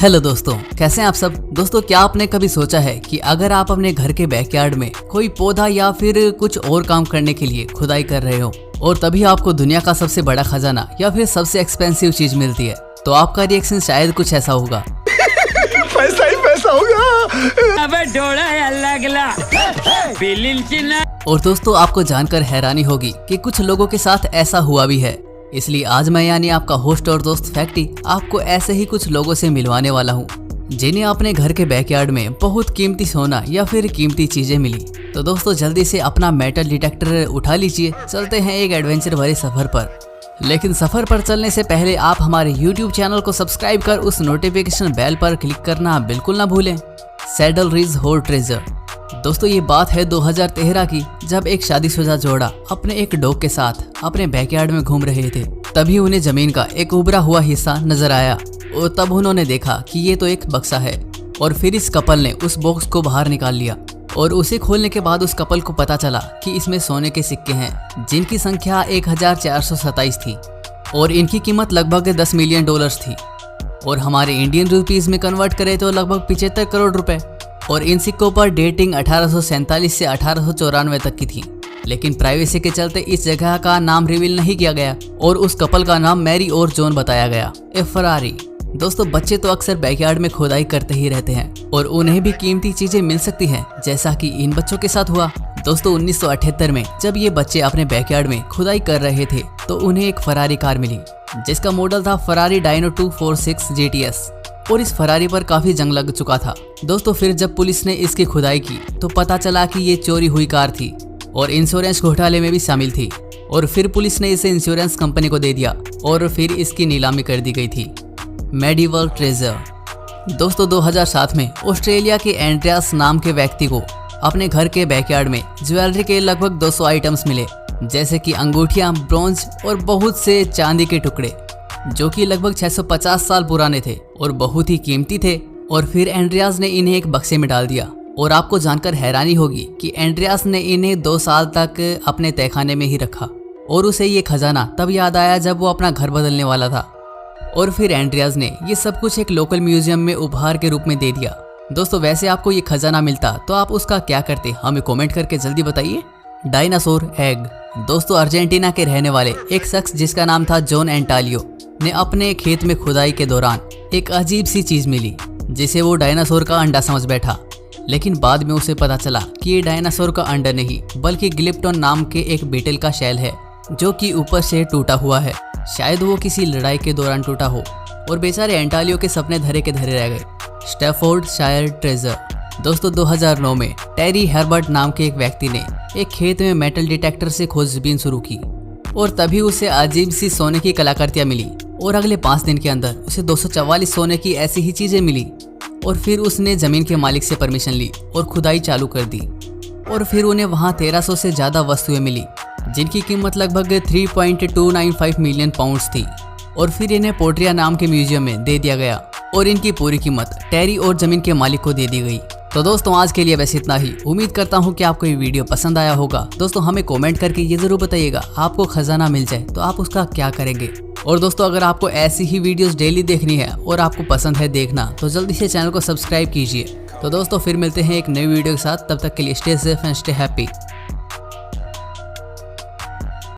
Hello दोस्तों, कैसे हैं आप सब। दोस्तों, क्या आपने कभी सोचा है कि अगर आप अपने घर के बैकयार्ड में कोई पौधा या फिर कुछ और काम करने के लिए खुदाई कर रहे हो और तभी आपको दुनिया का सबसे बड़ा खजाना या फिर सबसे एक्सपेंसिव चीज मिलती है, तो आपका रिएक्शन शायद कुछ ऐसा होगा। पैसा ही पैसा होगा। अबे डोड़ा है और दोस्तों, आपको जानकर हैरानी होगी कि कुछ लोगों के साथ ऐसा हुआ भी है। इसलिए आज मैं यानी आपका होस्ट और दोस्त फैक्टी आपको ऐसे ही कुछ लोगों से मिलवाने वाला हूँ जिन्हें अपने घर के बैकयार्ड में बहुत कीमती सोना या फिर कीमती चीजें मिली। तो दोस्तों, जल्दी से अपना मेटल डिटेक्टर उठा लीजिए, चलते हैं एक एडवेंचर भरे सफर पर। लेकिन सफर पर चलने से पहले आप हमारे YouTube चैनल को सब्सक्राइब कर उस नोटिफिकेशन बेल पर क्लिक करना बिल्कुल ना भूलें। Saddle ridge horde treasure. दोस्तों, ये बात है 2013 की, जब एक शादीशुदा जोड़ा अपने एक डॉग के साथ अपने बैकयार्ड में घूम रहे थे। तभी उन्हें जमीन का एक उभरा हुआ हिस्सा नजर आया और तब उन्होंने देखा कि ये तो एक बक्सा है। और फिर इस कपल ने उस बॉक्स को बाहर निकाल लिया और उसे खोलने के बाद उस कपल को पता चला कि इसमें सोने के सिक्के हैं जिनकी संख्या 1427 थी और इनकी कीमत लगभग $10 मिलियन थी और हमारे इंडियन रुपीस में कन्वर्ट करें तो लगभग 75 करोड़ रुपए। और इन सिक्कों पर डेटिंग 1847 से 1894 तक की थी। लेकिन प्राइवेसी के चलते इस जगह का नाम रिवील नहीं किया गया और उस कपल का नाम मैरी और जॉन बताया गया। ए फरारी। दोस्तों, बच्चे तो अक्सर बैकयार्ड में खुदाई करते ही रहते हैं और उन्हें भी कीमती चीजें मिल सकती हैं, जैसा कि इन बच्चों के साथ हुआ। दोस्तों, 1978 में जब ये बच्चे अपने बैकयार्ड में खुदाई कर रहे थे तो उन्हें एक फरारी कार मिली जिसका मॉडल था फरारी डायनो 246 GTS और इस फरारी पर काफी जंग लग चुका था। दोस्तों, फिर जब पुलिस ने इसकी खुदाई की तो पता चला कि ये चोरी हुई कार थी और इंश्योरेंस घोटाले में भी शामिल थी। और फिर पुलिस ने इसे इंश्योरेंस कंपनी को दे दिया और फिर इसकी नीलामी कर दी गई थी। Medieval treasure. दोस्तों, 2007 में ऑस्ट्रेलिया के एंड्रियास नाम के व्यक्ति को अपने घर के बैकयार्ड में ज्वेलरी के लगभग 200 आइटम्स मिले, जैसे कि अंगूठियां, ब्रॉन्ज और बहुत से चांदी के टुकड़े जो कि लगभग 650 साल पुराने थे और बहुत ही कीमती थे। और फिर एंड्रियास ने इन्हें एक बक्से में डाल दिया और आपको जानकर हैरानी होगी कि एंड्रियास ने इन्हें 2 साल तक अपने तहखाने में ही रखा और उसे ये खजाना तब याद आया जब वो अपना घर बदलने वाला था। और फिर एंड्रियास ने ये सब कुछ एक लोकल म्यूजियम में उपहार के रूप में दे दिया। दोस्तों, वैसे आपको ये खजाना मिलता तो आप उसका क्या करते, हमें कमेंट करके जल्दी बताइए। Dinosaur egg. दोस्तों, अर्जेंटीना के रहने वाले एक शख्स जिसका नाम था जॉन एंटालियो ने अपने खेत में खुदाई के दौरान एक अजीब सी चीज मिली जिसे वो डायनासोर का अंडा समझ बैठा। लेकिन बाद में उसे पता चला कि ये डायनासोर का अंडा नहीं बल्कि ग्लिप्टन नाम के एक बीटल का शैल है जो कि ऊपर से टूटा हुआ है। शायद वो किसी लड़ाई के दौरान टूटा हो और बेचारे एंटालियो के सपने धरे के धरे रह गए। Staffordshire treasure. दोस्तों, 2009 में टेरी हर्बर्ट नाम के एक व्यक्ति ने एक खेत में मेटल डिटेक्टर से खोजबीन शुरू की और तभी उसे अजीब सी सोने की कलाकृतियां मिली और अगले 5 दिन के अंदर उसे 244 सोने की ऐसी ही चीजें मिली। और फिर उसने जमीन के मालिक से परमिशन ली और खुदाई चालू कर दी और फिर उन्हें वहां 1300 से ज्यादा वस्तुएं मिली जिनकी कीमत लगभग 3.295 मिलियन पाउंड्स थी। और फिर इन्हें पोर्ट्रिया नाम के म्यूजियम में दे दिया गया और इनकी पूरी कीमत टेरी और जमीन के मालिक को दे दी गई। तो दोस्तों, आज के लिए बस इतना ही। उम्मीद करता हूँ कि आपको ये वीडियो पसंद आया होगा। दोस्तों, हमें कमेंट करके ये जरूर बताइएगा आपको खजाना मिल जाए तो आप उसका क्या करेंगे। और दोस्तों, अगर आपको ऐसी ही वीडियोस डेली देखनी है और आपको पसंद है देखना तो जल्दी से चैनल को सब्सक्राइब कीजिए। तो दोस्तों, फिर मिलते हैं एक नई वीडियो के साथ। तब तक के लिए stay safe and stay happy.